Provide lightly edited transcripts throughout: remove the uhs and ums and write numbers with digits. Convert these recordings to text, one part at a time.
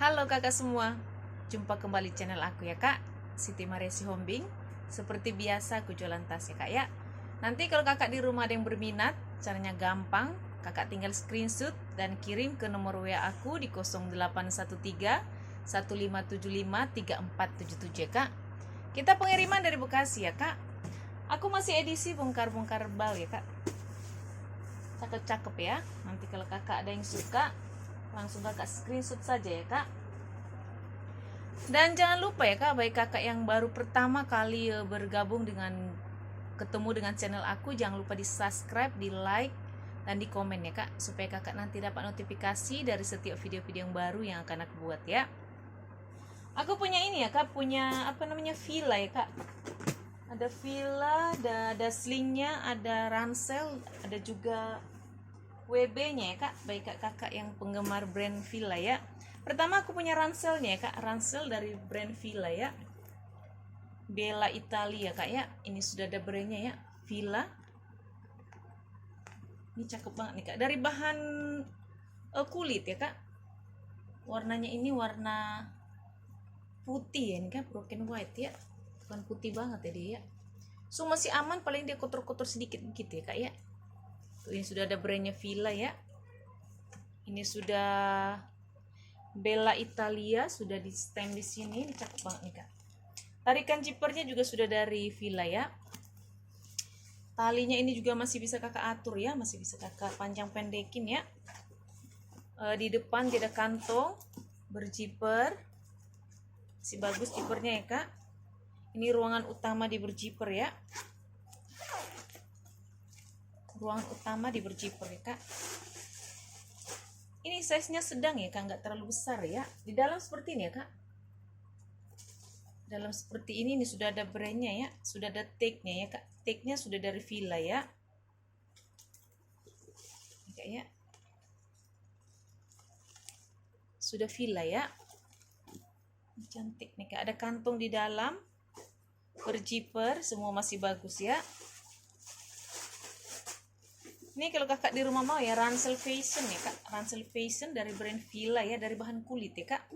Halo kakak semua, jumpa kembali channel aku ya kak, Siti Maresi Hombing. Seperti biasa aku jualan tas ya kak ya. Nanti kalau kakak di rumah ada yang berminat, caranya gampang. Kakak tinggal screenshot dan kirim ke nomor WA aku di 0813 1575 3477 ya kak. Kita pengiriman dari Bekasi ya kak. Aku masih edisi bongkar-bongkar bal ya kak. Cakep-cakep ya. Nanti kalau kakak ada yang suka, langsung kakak screenshot saja ya kak. Dan jangan lupa ya kak, baik kakak yang baru pertama kali bergabung ketemu dengan channel aku, jangan lupa di subscribe, di like, dan di komen ya kak, supaya kakak nanti dapat notifikasi dari setiap video-video yang baru yang akan aku buat ya. Aku punya ini ya kak, punya villa ya kak. Ada villa, ada slingnya, ada ransel, ada juga WB-nya ya kak, baik kakak yang penggemar brand villa ya. Pertama aku punya ranselnya ya kak, ransel dari brand villa ya, Bella Italia kak ya. Ini sudah ada brandnya ya, villa. Ini cakep banget nih kak, dari bahan kulit ya kak. Warnanya ini warna putih ya, ini kan broken white ya, bukan putih banget ya dia ya. So masih aman, paling dia kotor-kotor sedikit gitu ya kak ya. Tuh, ini sudah ada brandnya villa ya. Ini sudah Bella Italia, sudah di stem di sini. Ini cakep banget nih kak. Tarikan zippernya juga sudah dari villa ya. Talinya ini juga masih bisa kakak atur ya, masih bisa kakak panjang pendekin ya. Di depan dia ada kantong berzipper, masih bagus zippernya ya kak. Ini ruangan utama di berzipper ya. Ruangan utama di berzipper ya kak. Ini size-nya sedang ya kak, nggak terlalu besar ya. Di dalam seperti ini ya kak. Dalam seperti ini sudah ada brandnya ya, sudah ada tag-nya ya kak. Tag-nya sudah dari villa ya. Ini kak ya. Sudah villa ya. Ini cantik nih kak. Ada kantong di dalam, berzipper, semua masih bagus ya. Ini kalau kakak di rumah mau ya, ransel fashion ya kak, ransel fashion dari brand villa ya, dari bahan kulit ya kak.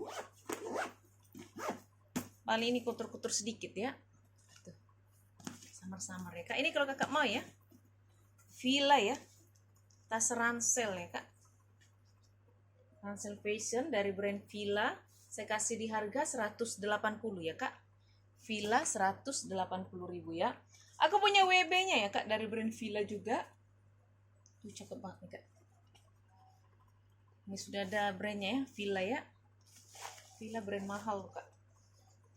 Paling ini kotor-kotor sedikit ya, tuh samar-samar ya kak. Ini kalau kakak mau ya, villa ya, tas ransel ya kak, ransel fashion dari brand villa. Saya kasih di harga 180 ya kak, villa 180.000 ya. Aku punya WB-nya ya kak, dari brand villa juga. Tuh cakep banget nih kak. Ini sudah ada brandnya ya, villa ya. Villa brand mahal kak.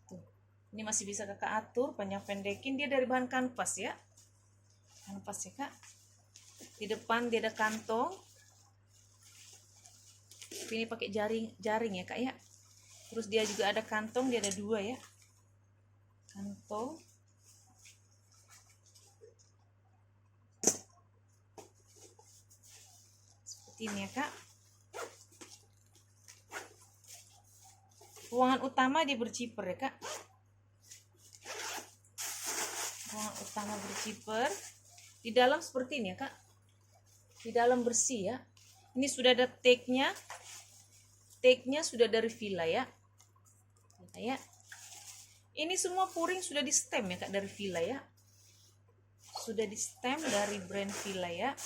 Tuh. Ini masih bisa kakak atur panjang pendekin, dia dari bahan kanvas ya. Kanvas ya kak. Di depan dia ada kantong. Ini pakai jaring ya kak ya. Terus dia juga ada kantong, dia ada dua ya. Kantong. Ini ya kak. Ruangan utama dia berzipper ya kak. Ruangan utama berzipper. Di dalam seperti ini ya kak. Di dalam bersih ya. Ini sudah ada tag-nya. Tag-nya sudah dari villa ya. Ya. Ini semua puring sudah di stem ya kak, dari villa ya. Sudah di stem dari brand villa ya.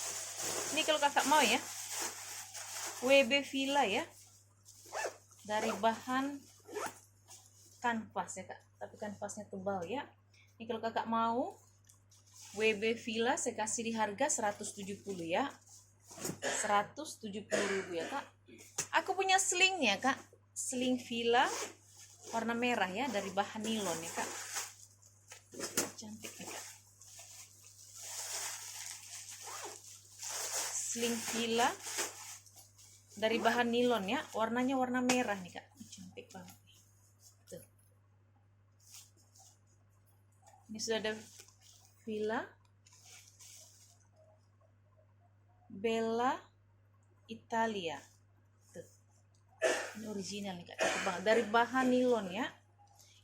Ini kalau kakak mau ya, WB villa ya, dari bahan kanvas ya kak, tapi kanvasnya tebal ya. Ini kalau kakak mau WB villa, saya kasih di harga 170 ya, 170.000 ya kak. Aku punya slingnya kak, sling villa warna merah ya, dari bahan nilon ya kak. Cantik nih kak, sling villa dari bahan nilon ya, warnanya warna merah nih kak. Cantik banget nih. Tuh. Ini sudah ada villa Bella Italia. Tuh. Ini original nih kak, cakep banget, dari bahan nilon ya.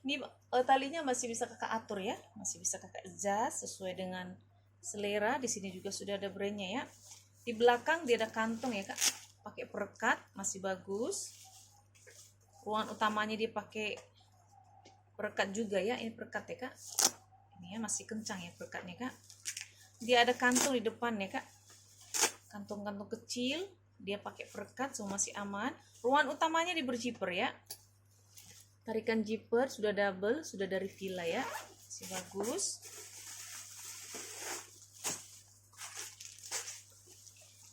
Ini talinya masih bisa kakak atur ya, masih bisa kakak adjust sesuai dengan selera. Di sini juga sudah ada brandnya ya. Di belakang dia ada kantong ya kak, pakai perekat, masih bagus. Ruangan utamanya dia pakai perekat juga ya. Ini perekat ya kak. Ini ya masih kencang ya perekatnya kak. Dia ada kantung di depan ya kak. Kantung-kantung kecil. Dia pakai perekat, semua masih aman. Ruangan utamanya di berzipper ya. Tarikan zipper sudah double, sudah dari Villa ya. Masih bagus.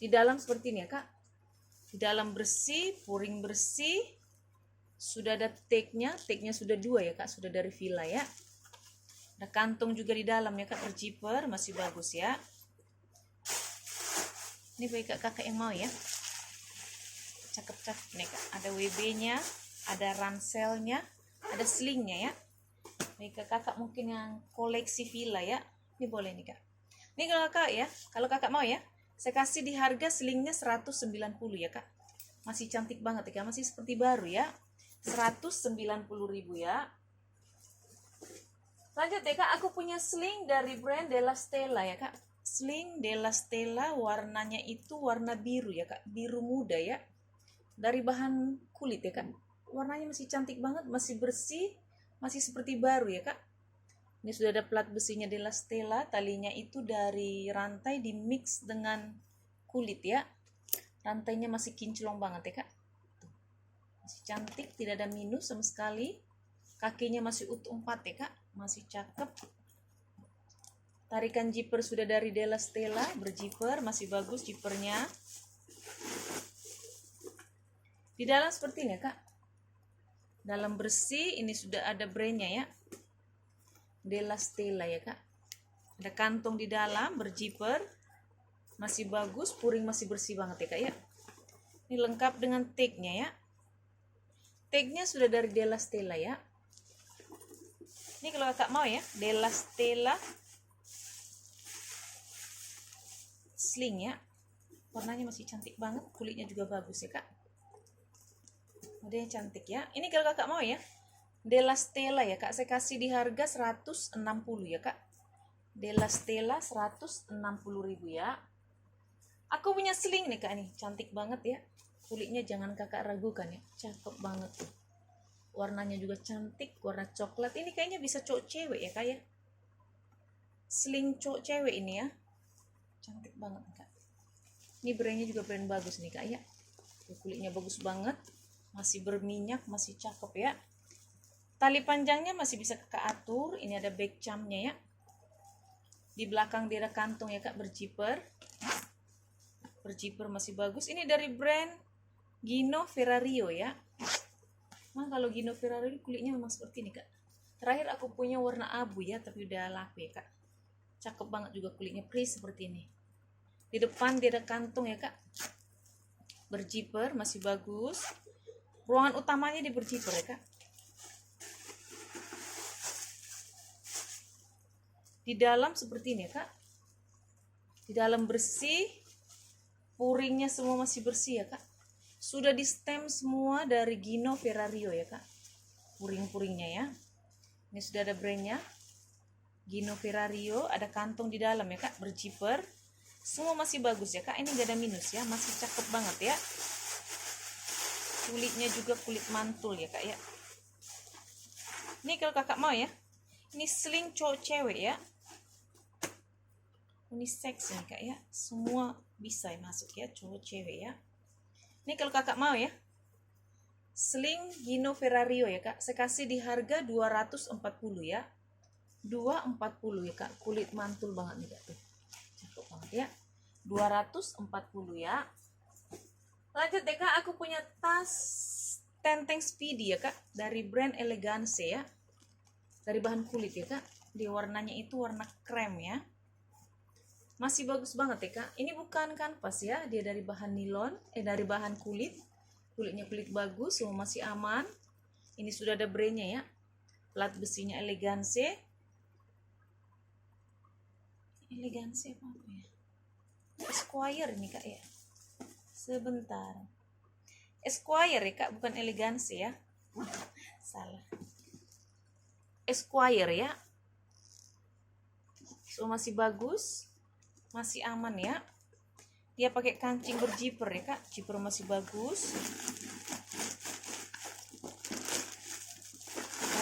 Di dalam seperti ini ya kak. Di dalam bersih, puring bersih. Sudah ada tagnya sudah 2 ya kak, sudah dari Villa ya. Ada kantong juga di dalam ya kak, berzipper, masih bagus ya. Ini bagi kakak yang mau ya. Cakep-cakep nih kak, ada WB-nya, ada ranselnya, ada slingnya ya. Nih kakak mungkin yang koleksi Villa ya, ini boleh nih kak. Ini kalau kakak ya, kalau kakak mau ya, saya kasih di harga slingnya 190 ya kak. Masih cantik banget ya kak, masih seperti baru ya. 190.000 ya. Lanjut ya kak, aku punya sling dari brand Della Stella ya kak. Sling Della Stella, warnanya itu warna biru ya kak, biru muda ya. Dari bahan kulit ya kak. Warnanya masih cantik banget, masih bersih, masih seperti baru ya kak. Ini sudah ada plat besinya Della Stella, talinya itu dari rantai di mix dengan kulit ya. Rantainya masih kinclong banget ya kak. Masih cantik, tidak ada minus sama sekali. Kakinya masih utuh 4 ya kak, masih cakep. Tarikan zipper sudah dari Della Stella, berzipper, masih bagus zippernya. Di dalam seperti ini ya kak. Dalam bersih, ini sudah ada brandnya ya. Della Stella ya kak. Ada kantong di dalam, berzipper. Masih bagus, puring masih bersih banget ya kak ya. Ini lengkap dengan tagnya ya. Tagnya sudah dari Della Stella ya. Ini kalau kakak mau ya, Della Stella sling ya. Warnanya masih cantik banget, kulitnya juga bagus ya kak. Modelnya cantik ya. Ini kalau kakak mau ya, Della Stella ya kak, saya kasih di harga 160 ya kak. Della Stella 160.000 ya. Aku punya sling nih kak, nih cantik banget ya. Kulitnya jangan kakak ragukan ya, cakep banget tuh. Warnanya juga cantik, warna coklat. Ini kayaknya bisa cowok cewek ya kak ya. Sling cowok cewek ini ya. Cantik banget kak. Ini brandnya juga brand bagus nih kak ya. Kulitnya bagus banget. Masih berminyak, masih cakep ya. Tali panjangnya masih bisa kakak atur. Ini ada back charmnya ya. Di belakang dia ada kantong ya kak, berzipper. Berzipper masih bagus. Ini dari brand Gino Ferrario ya. Nah kalau Gino Ferrario kulitnya memang seperti ini kak. Terakhir aku punya warna abu ya, tapi udah laku ya kak. Cakep banget juga kulitnya, pretty seperti ini. Di depan dia ada kantong ya kak. Berzipper masih bagus. Ruangan utamanya di berzipper ya kak. Di dalam seperti ini ya kak. Di dalam bersih. Puringnya semua masih bersih ya kak. Sudah di stem semua dari Gino Ferrario ya kak. Puring-puringnya ya. Ini sudah ada brandnya. Gino Ferrario. Ada kantong di dalam ya kak. Berzipper. Semua masih bagus ya kak. Ini gak ada minus ya. Masih cakep banget ya. Kulitnya juga kulit mantul ya kak ya. Ini kalau kakak mau ya. Ini sling cowok cewek ya. Unisex nih kak ya. Semua bisa ya masuk ya, cowok cewek ya. Ini kalau kakak mau ya. Sling Gino Ferrario ya kak. Saya kasih di harga 240 ya. 240 ya kak. Kulit mantul banget nih kak tuh. Cakep banget ya. 240 ya. Lanjut deh kak, aku punya tas Tenteng Speedy ya kak. Dari brand Elegance ya. Dari bahan kulit ya kak. Di warnanya itu warna krem ya. Masih bagus banget ya kak. Ini bukan kanvas ya. Dia dari bahan nilon. Dari bahan kulit. Kulitnya kulit bagus. Semua masih aman. Ini sudah ada brandnya ya. Plat besinya Elegance. Elegance apa ya? Esquire ini kak ya. Sebentar. Esquire ya kak, bukan Elegance ya. Salah. Esquire ya. So masih bagus, masih aman ya. Dia pakai kancing berzipper ya kak. Zipper masih bagus.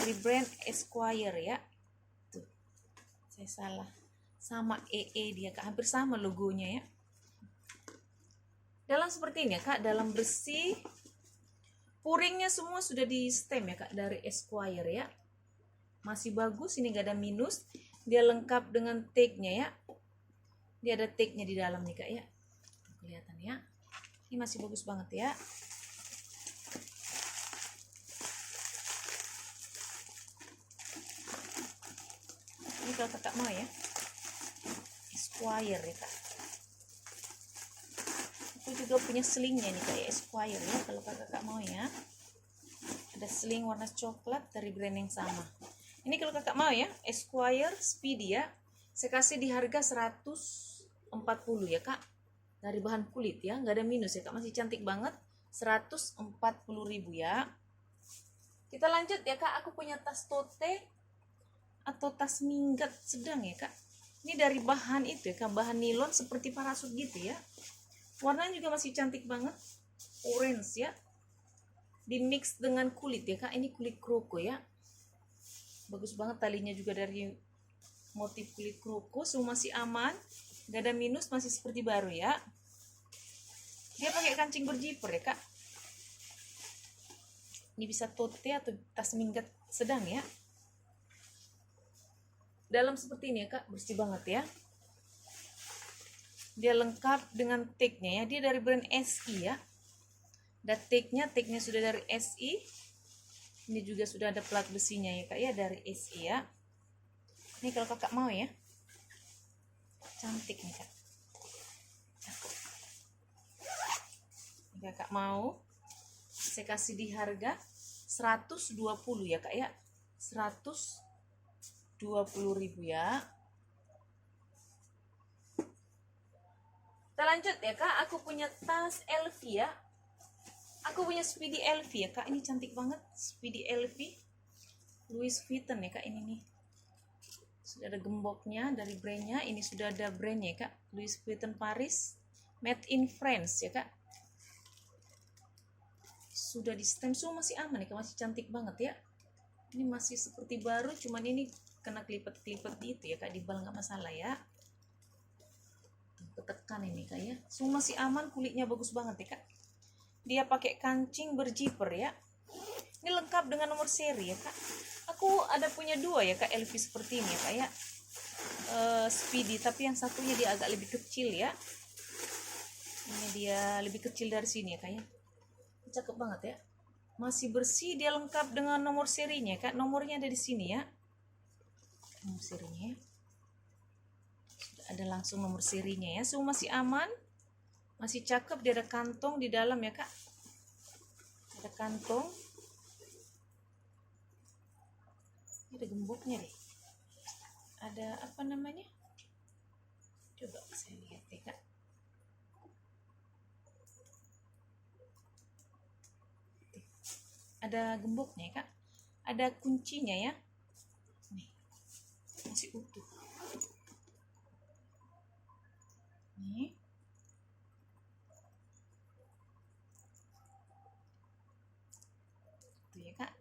dari brand Esquire ya. Tuh, saya salah. Sama EE dia Kak, hampir sama logonya ya. Dalam seperti ini ya Kak, dalam bersih. Puringnya semua sudah di stem ya Kak, dari Esquire ya. Masih bagus, ini gak ada minus. Dia lengkap dengan tag-nya ya. Dia ada tag-nya di dalam nih Kak ya. Kelihatan ya. Ini masih bagus banget ya. Ini kalau kakak mau ya, Esquire ya Kak. Aku juga punya slingnya nih kayak Esquire ya, kalau kakak mau ya. Ada sling warna coklat dari brand yang sama. Ini kalau kakak mau ya, Esquire Speedy ya. Saya kasih di harga 140 ya Kak. Dari bahan kulit ya, nggak ada minus ya Kak, masih cantik banget. 140.000 ya. Kita lanjut ya Kak, aku punya tas tote atau tas minggat sedang ya Kak. Ini dari bahan itu ya Kak, bahan nilon seperti parasut gitu ya. Warnanya juga masih cantik banget, orange ya. Dimix dengan kulit ya Kak, ini kulit kroko ya. Bagus banget, talinya juga dari motif kulit kroko. Semua masih aman, gak ada minus, masih seperti baru ya. Dia pakai kancing berjiper ya Kak. Ini bisa tote atau tas minggat sedang ya. Dalam seperti ini ya Kak, bersih banget ya. Dia lengkap dengan tag-nya ya. Dia dari brand SI ya. Dan tag-nya sudah dari SI. Ini juga sudah ada plat besinya ya Kak ya, dari SI ya. Ini kalau kakak mau ya. Cantik nih Kak. Cakep. Ini kakak mau, saya kasih di harga 120 ya Kak ya. 120.000 ya. Kita lanjut ya Kak, aku punya tas LV ya. Aku punya Speedy LV ya Kak, ini cantik banget. Speedy LV Louis Vuitton ya Kak, ini nih. Sudah ada gemboknya dari brandnya. Ini sudah ada brandnya ya Kak, Louis Vuitton Paris, made in France ya Kak. Sudah di stem, semua masih aman ya Kak, masih cantik banget ya. Ini masih seperti baru, cuman ini kena kelipet-kelipet gitu ya Kak, di bal nggak masalah ya. Ketekan ini Kak ya, semua masih aman, kulitnya bagus banget ya Kak. Dia pakai kancing berjiper ya. Ini lengkap dengan nomor seri ya Kak. Aku ada punya dua ya Kak, LV seperti ini ya Kak ya. Speedy, tapi yang satunya dia agak lebih kecil ya. Ini dia lebih kecil dari sini ya Kak ya. Cakep banget ya. Masih bersih, dia lengkap dengan nomor serinya Kak. Nomornya ada di sini ya. Nomor serinya ya. Ada langsung nomor serinya ya. Semua masih aman, masih cakep. Dia ada kantong di dalam ya Kak, ada kantong. Ini ada gemboknya deh, ada apa namanya, coba saya lihat ya Kak. Ada gemboknya ya Kak, ada kuncinya ya. Nih, masih utuh nih. Tuh ya Kak,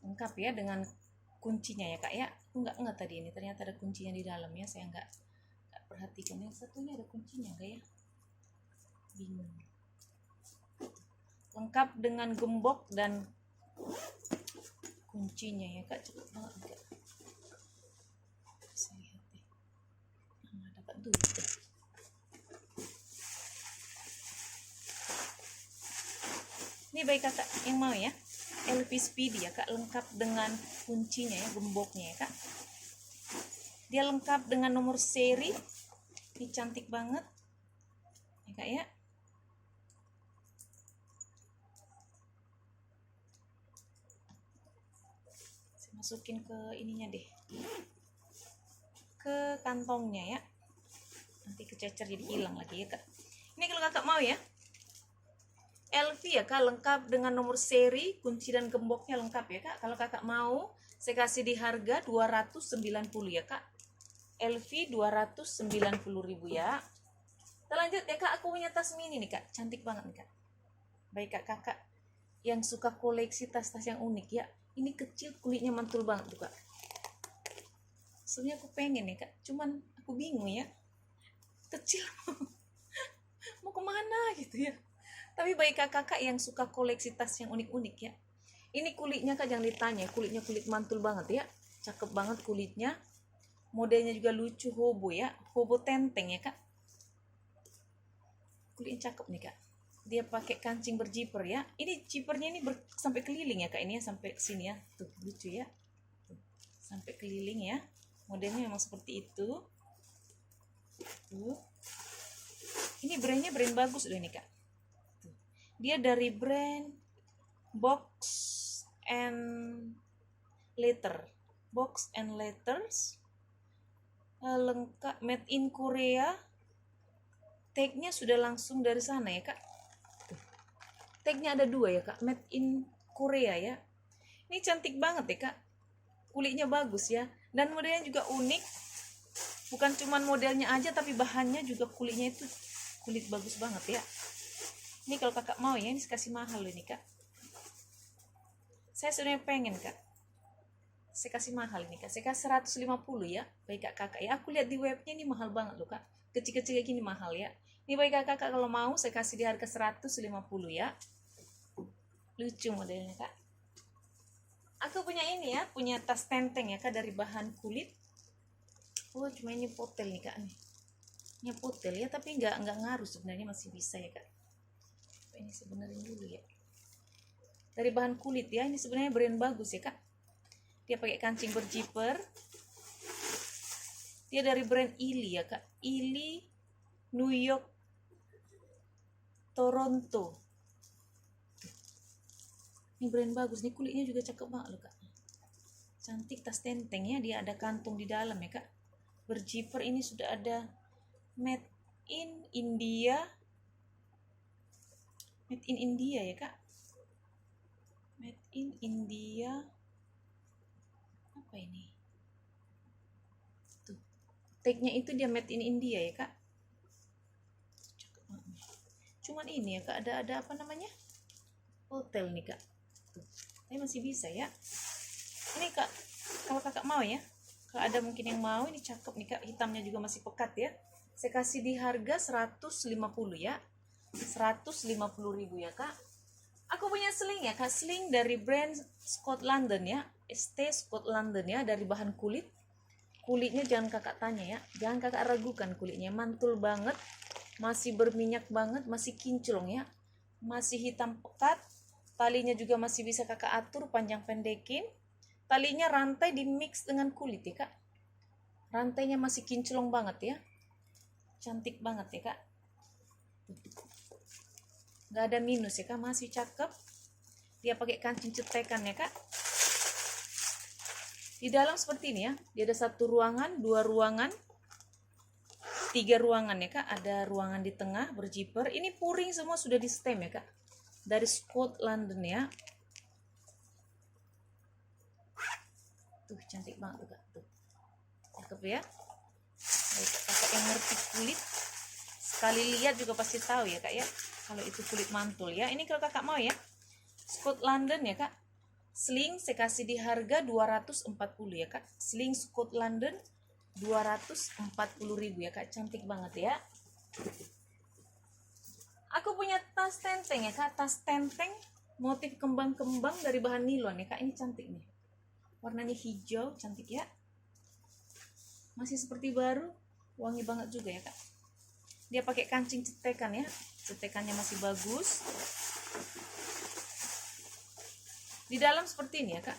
lengkap ya dengan kuncinya ya Kak ya. Aku nggak tadi ini ternyata ada kuncinya di dalam ya, saya nggak perhatikan. Yang satunya ada kuncinya nggak ya, bingung. Lengkap dengan gembok dan kuncinya ya Kak, cepet banget Kak. Saya lihat deh, dapat duit deh. Ini baik kakak yang mau ya, LV Speedy ya Kak, lengkap dengan kuncinya ya, gemboknya ya Kak. Dia lengkap dengan nomor seri. Ini cantik banget ya Kak ya. Saya masukin ke ininya deh, ke kantongnya ya. Nanti kececer jadi hilang lagi ya Kak. Ini kalau kakak mau ya, LV ya Kak, lengkap dengan nomor seri, kunci dan gemboknya lengkap ya Kak. Kalau kakak mau, saya kasih di harga 290 ya Kak. LV 290.000 ya. Kita lanjut ya Kak, aku punya tas mini nih Kak, cantik banget nih Kak. Baik Kak, kakak yang suka koleksi tas-tas yang unik ya, ini kecil kulitnya mantul banget tuh kak. Sebenarnya aku pengen ya kak, cuman aku bingung ya, kecil mau kemana gitu ya. Tapi bagi kakak-kakak yang suka koleksi tas yang unik-unik ya, ini kulitnya kak jangan ditanya, kulitnya kulit mantul banget ya, cakep banget kulitnya, modelnya juga lucu, hobo ya, hobo tenteng ya kak. Kulitnya cakep nih kak, dia pakai kancing berjiper ya, ini jipernya ini sampai keliling ya kak, ini ya sampai sini ya, tuh lucu ya, tuh, sampai keliling ya, modelnya memang seperti itu. Tuh, ini brandnya brand bagus loh ini kak, tuh. Dia dari brand Box and Letter, Box and Letters, lengkap, made in Korea. Tagnya sudah langsung dari sana ya kak. Tuh. Tagnya ada 2 ya kak, made in Korea ya. Ini cantik banget ya kak, kulitnya bagus ya, dan modelnya juga unik. Bukan cuman modelnya aja, tapi bahannya juga, kulitnya itu kulit bagus banget ya. Ini kalau kakak mau ya, ini kasih mahal ini kak. Saya sebenarnya pengen kak, saya kasih mahal ini kak, saya kasih 150 ya bagi kakak ya. Aku lihat di webnya ini mahal banget loh kak, kecil-kecil kayak gini mahal ya. Ini bagi kakak kalau mau saya kasih di harga 150 ya. Lucu modelnya kak. Aku punya ini ya, punya tas tenteng ya kak, dari bahan kulit. Oh cuma ini potel nih kak nih, ini potel ya, tapi nggak ngaruh sebenarnya, masih bisa ya kak. Ini sebenarnya dulu ya, dari bahan kulit ya, ini sebenarnya brand bagus ya kak. Dia pakai kancing berjiper, dia dari brand Ili ya kak, Ili New York Toronto. Ini brand bagus, ini kulitnya juga cakep banget loh kak, cantik. Tas tenteng ya, dia ada kantung di dalam ya kak, berjiper. Ini sudah ada made in India, made in India ya kak, made in India. Apa ini tuh, tagnya itu dia made in India ya kak, cakep banget. Cuman ini ya kak, ada apa namanya, hotel nih kak tuh. Tapi masih bisa ya ini kak, kalau kakak mau ya, kalau ada mungkin yang mau, ini cakep nih kak, hitamnya juga masih pekat ya. Saya kasih di harga 150 ya, 150.000 ya kak. Aku punya sling ya kak, sling dari brand Scott London ya, ST Scott London ya, dari bahan kulit. Kulitnya jangan kakak tanya ya, jangan kakak ragukan, kulitnya mantul banget, masih berminyak banget, masih kinclong ya, masih hitam pekat. Talinya juga masih bisa kakak atur panjang pendekin. Talinya rantai di mix dengan kulit ya kak, rantainya masih kinclong banget ya, cantik banget ya kak, nggak ada minus ya kak, masih cakep. Dia pakai kancing cetekan ya kak. Di dalam seperti ini ya, dia ada 1 ruangan, 2 ruangan, 3 ruangan ya kak, ada ruangan di tengah berjiper. Ini puring semua sudah di stem ya kak, dari Scott London ya. Tuh cantik banget tuh kak, tuh cakep ya. Kakak yang ngerti kulit, sekali lihat juga pasti tahu ya kak ya, kalau itu kulit mantul ya. Ini kalau kakak mau ya, Scott London ya kak, sling saya kasih di harga 240 ya kak, sling Scott London 240.000 ya kak, cantik banget ya. Aku punya tas tenteng ya kak, tas tenteng motif kembang-kembang dari bahan nilon ya kak, ini cantik nih, warnanya hijau, cantik ya, masih seperti baru, wangi banget juga ya kak. Dia pakai kancing cetekan ya, cetekannya masih bagus. Di dalam seperti ini ya kak,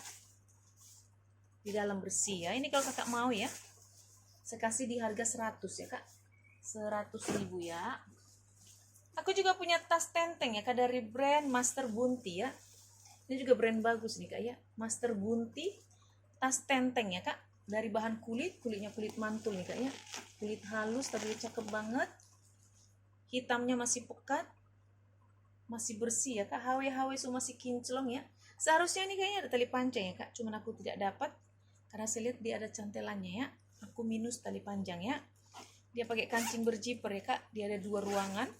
di dalam bersih ya. Ini kalau kakak mau ya, saya kasih di harga 100 ya kak, 100.000 ya. Aku juga punya tas tenteng ya kak, dari brand Master Bunti ya. Ini juga brand bagus nih kak ya, Master Bunti, tas tenteng ya kak, dari bahan kulit, kulitnya kulit mantul nih kak ya, kulit halus tapi cakep banget, hitamnya masih pekat, masih bersih ya kak, HW semua masih kinclong ya. Seharusnya ini kayaknya ada tali panjang ya kak, cuman aku tidak dapat karena saya lihat dia ada cantelannya ya, aku minus tali panjang ya. Dia pakai kancing berjiper ya kak, dia ada 2 ruangan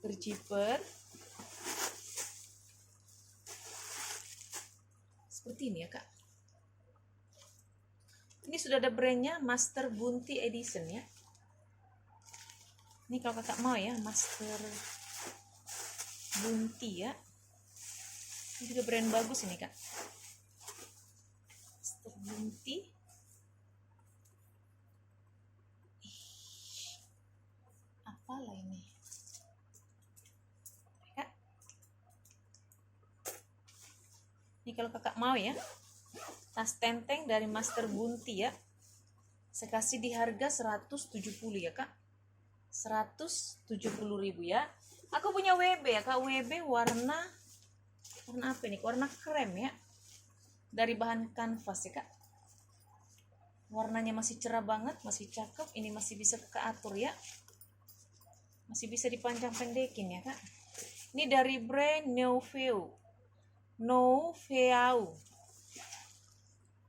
berjiper. seperti ini ya kak. Ini sudah ada brandnya, Master Bunti Edition ya. Ini kalau kakak mau ya, Master Bunti ya. Ini juga brand bagus ini kak. Master Bunti. Apalah ini? Kak. Ini kalau kakak mau ya, tas tenteng dari Master Bunti ya. Saya kasih di harga 170 ya kak. 170.000 ya. Aku punya WB ya kak. WB warna apa ini? Warna krem ya. Dari bahan kanvas ya kak. Warnanya masih cerah banget, masih cakep. Ini masih bisa kakak atur ya. Masih bisa dipanjang pendekin ya kak. Ini dari brand Noveu.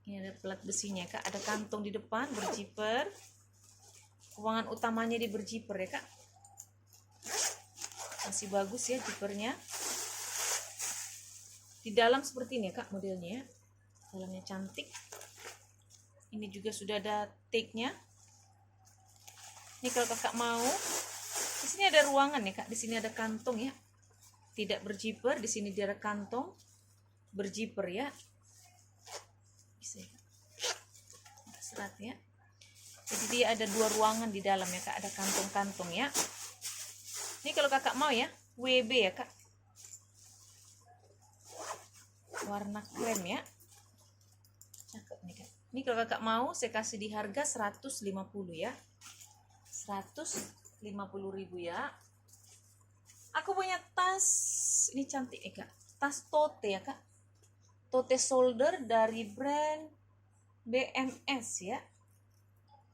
Ini ada pelat besinya kak. Ada kantong di depan berjiper. Ruangan utamanya di berjiper ya kak. Masih bagus ya jipernya. Di dalam seperti ini ya kak modelnya ya. Dalamnya cantik. Ini juga sudah ada tag-nya. Ini kalau kakak mau, di sini ada ruangan ya kak. Di sini ada kantong ya. Tidak berjiper. Di sini dia ada kantong berjiper ya. Bisa ya. Serat ya. Jadi dia ada 2 ruangan di dalam ya kak. Ada kantong-kantong ya. Ini kalau kakak mau ya, WB ya kak. Warna krem ya. Cakep nih kak. Ini kalau kakak mau, saya kasih di harga 150 ya. 150.000 ya. Aku punya tas. Ini cantik ya kak. Tas tote ya kak. Tote shoulder dari brand BMS ya.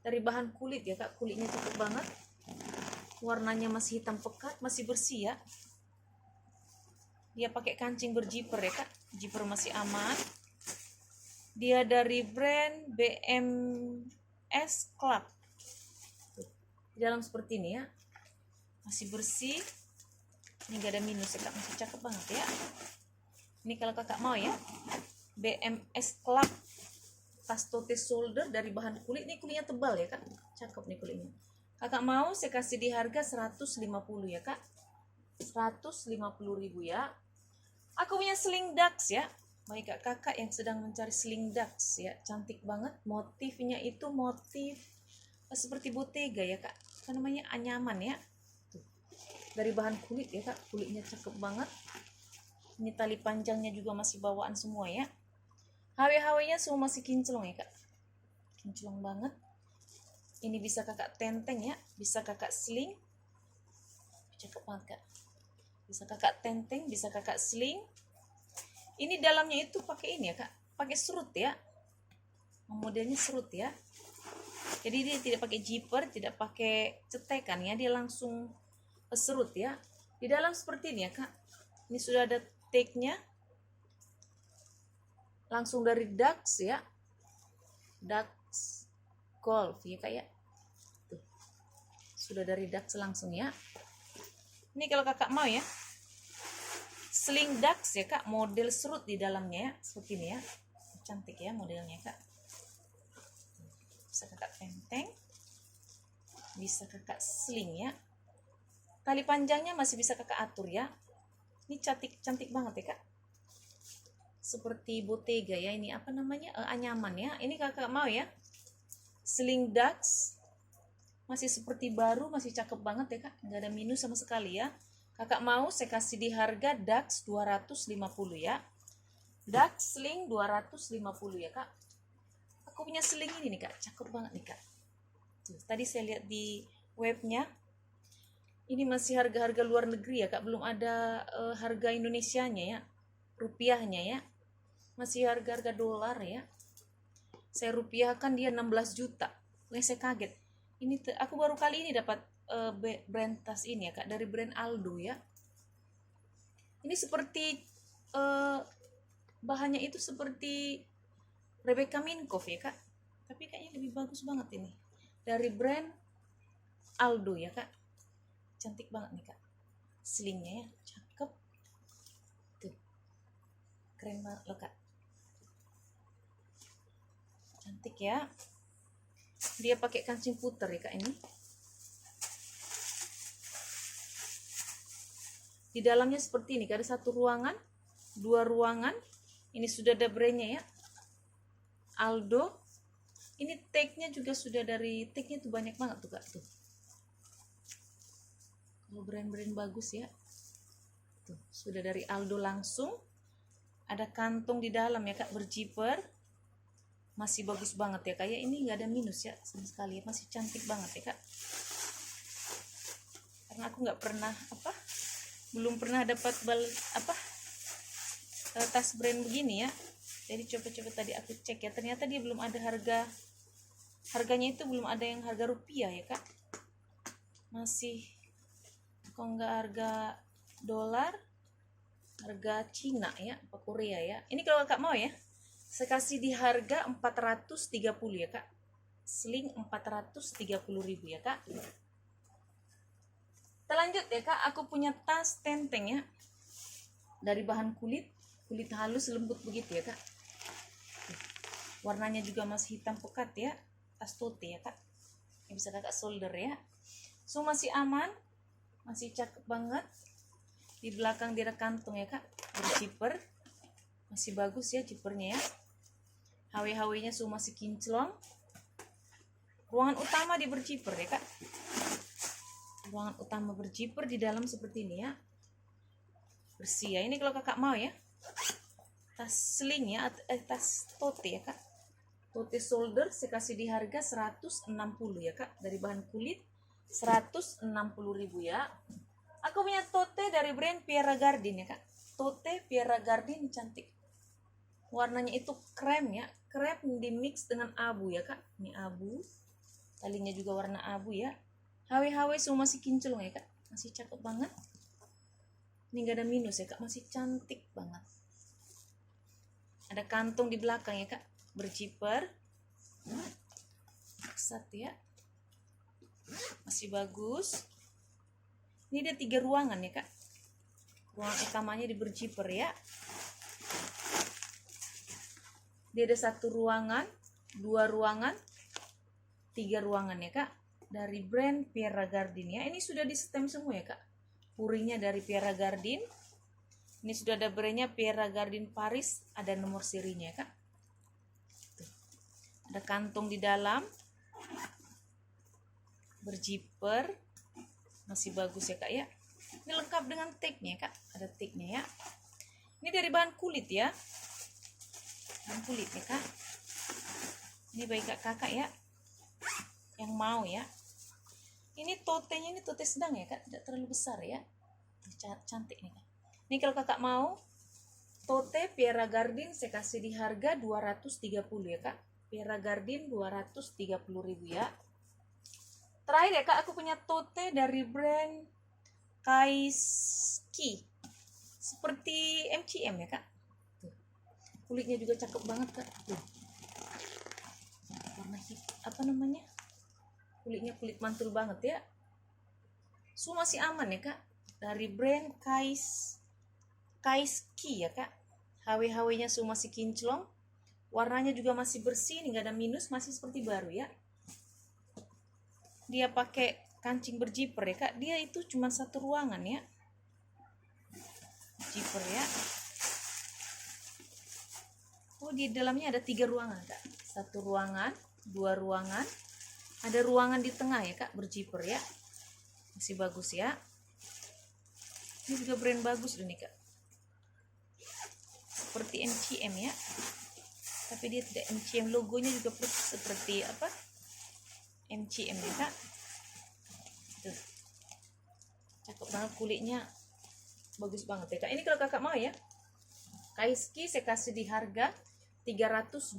Dari bahan kulit ya kak. Kulitnya cakep banget. Warnanya masih hitam pekat, masih bersih ya. Dia pakai kancing berjiper ya kak. Jiper masih aman. Dia dari brand BMS Club. Di dalam seperti ini ya. Masih bersih. Ini gak ada minus ya kak. Masih cakep banget ya. Ini kalau kakak mau ya. BMS Club. Tas tote shoulder dari bahan kulit. Ini kulitnya tebal ya kak. Cakep nih kulitnya. Kakak mau saya kasih di harga 150 ya kak. 150.000 ya. Aku punya sling ducks ya. Bagi kakak yang sedang mencari sling ducks ya. Cantik banget. Motifnya itu motif seperti bottega ya kak. Apa namanya? Anyaman ya. Tuh. Dari bahan kulit ya kak. Kulitnya cakep banget. Ini tali panjangnya juga masih bawaan semua ya. HW-HW-nya semua masih kinclong ya kak. Kinclong banget. Ini bisa kakak tenteng ya. Bisa kakak sling. Cakep banget kak. Bisa kakak tenteng. Bisa kakak sling. Ini dalamnya itu pakai ini ya kak. Pakai serut ya. Modelnya serut ya. Jadi dia tidak pakai zipper. Tidak pakai cetekan ya. Dia langsung serut ya. Di dalam seperti ini ya kak. Ini sudah ada tag-nya. Langsung dari Dux ya. Dux Golf ya kak ya. Tuh. Sudah dari Dux langsung ya. Ini kalau kakak mau ya. Sling Dux ya kak. Model serut di dalamnya ya. Seperti ini ya. Cantik ya modelnya kak. Bisa kakak tenteng. Bisa kakak sling ya. Tali panjangnya masih bisa kakak atur ya. Ini cantik banget ya kak. Seperti bottega ya. Ini apa namanya? Anyaman ya. Ini kakak mau ya. Sling Dux. Masih seperti baru. Masih cakep banget ya kak. Nggak ada minus sama sekali ya. Kakak mau saya kasih di harga Dux 250 ya. Dux sling 250 ya kak. Aku punya sling ini nih kak. Cakep banget nih kak. Tuh, tadi saya lihat di webnya. Ini masih harga-harga luar negeri ya kak. Belum ada harga Indonesianya ya. Rupiahnya ya. Masih harga-harga dolar ya. Saya rupiahkan dia 16 juta. Saya kaget. Ini aku baru kali ini dapat brand tas ini ya kak. Dari brand Aldo ya. Ini seperti bahannya itu seperti Rebecca Minkoff ya kak. Tapi kayaknya lebih bagus banget ini. Dari brand Aldo ya kak. Cantik banget nih kak. Slingnya ya. Cakep. Tuh. Keren banget loh kak. Cantik ya. Dia pakai kancing puter ya kak ini. Di dalamnya seperti ini, ada satu ruangan, dua ruangan. Ini sudah ada brandnya ya, Aldo. Ini tagnya juga sudah dari tagnya tuh banyak banget tuh kak tuh. Kalau brand-brand bagus ya, tuh sudah dari Aldo langsung. Ada kantong di dalam ya kak, berzipper. Masih bagus banget ya kak ya. Ini nggak ada minus ya sama sekali ya. Masih cantik banget ya kak. Karena aku nggak pernah belum pernah dapat tas brand begini ya. Jadi coba-coba tadi aku cek ya, ternyata dia belum ada harganya, itu belum ada yang harga rupiah ya kak. Masih kalau nggak harga dolar, harga Cina ya, apa Korea ya. Ini kalau kakak mau ya, saya kasih di harga 430 ya kak. Sling 430.000 ya kak. Kita lanjut ya kak, aku punya tas tenteng ya, dari bahan kulit halus lembut begitu ya kak. Warnanya juga masih hitam pekat ya, tas tote ya kak. Ini bisa kakak solder ya. So masih aman, masih cakep banget. Di belakang dia ada kantong ya kak, berzipper. Masih bagus ya zippernya ya. HW-HW nya so masih kinclong. Ruangan utama di berzipper ya kak. Ruangan utama berzipper, di dalam seperti ini ya, bersih ya. Ini kalau kakak mau ya, tas sling ya, tas tote ya kak, tote shoulder, saya kasih di harga 160 ya kak, dari bahan kulit 160.000 ya. Aku punya tote dari brand Pierre Cardin ya kak. Tote Pierre Cardin cantik, warnanya itu krem ya, krem di mix dengan abu ya kak. Ini abu, talinya juga warna abu ya. HW semua masih kinclong ya kak, masih cakep banget. Ini gak ada minus ya kak, masih cantik banget. Ada kantong di belakang ya kak, berzipper. Satu ya, masih bagus. Ini ada 3 ruangan ya kak. Ruangan utamanya di berzipper ya. Dia ada 1 ruangan, 2 ruangan, 3 ruangan ya kak. Dari brand Pierre Cardin ya. Ini sudah di stem semua ya kak. Purinya dari Pierre Cardin. Ini sudah ada brandnya Pierre Cardin Paris. Ada nomor serinya ya kak. Tuh. Ada kantong di dalam, berzipper. Masih bagus ya kak ya. Ini lengkap dengan tagnya kak. Ada tagnya ya. Ini dari bahan kulit ya. Bahan kulit ya kak. Ini bagi kakak ya, yang mau ya. Ini totenya, ini tote sedang ya kak, tidak terlalu besar ya. Cantik nih kak. Ini kalau kakak mau tote Pierre Cardin, saya kasih di harga 230 ya kak. Pierre Cardin 230.000 ya. Terakhir ya kak, aku punya tote dari brand Kaiski, seperti MCM ya kak. Tuh. Kulitnya juga cakep banget kak. Tuh. Warna namanya, kulitnya kulit mantul banget ya. So masih aman ya kak, dari brand Kaiski ya kak. HW-HW nya so masih kinclong, warnanya juga masih bersih, nggak ada minus, masih seperti baru ya. Dia pakai kancing berzipper ya kak. Dia itu cuma 1 ruangan ya, zipper ya. Oh di dalamnya ada 3 ruangan kak. 1 ruangan, 2 ruangan, ada ruangan di tengah ya kak, berzipper ya. Masih bagus ya. Ini juga brand bagus nih kak, seperti MCM ya, tapi dia tidak MCM. Logonya juga seperti MCM ya kak. Tuh. Cakep banget, kulitnya bagus banget ya kak. Ini kalau kakak mau ya, Kaiski saya kasih di harga 320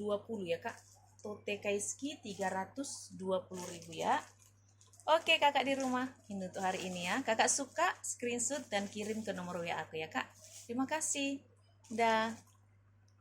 ya kak. Tote Kaiski 320.000 ya. Oke kakak di rumah, ini untuk hari ini ya. Kakak suka, screenshot dan kirim ke nomor WA aku ya kak. Terima kasih. Dah.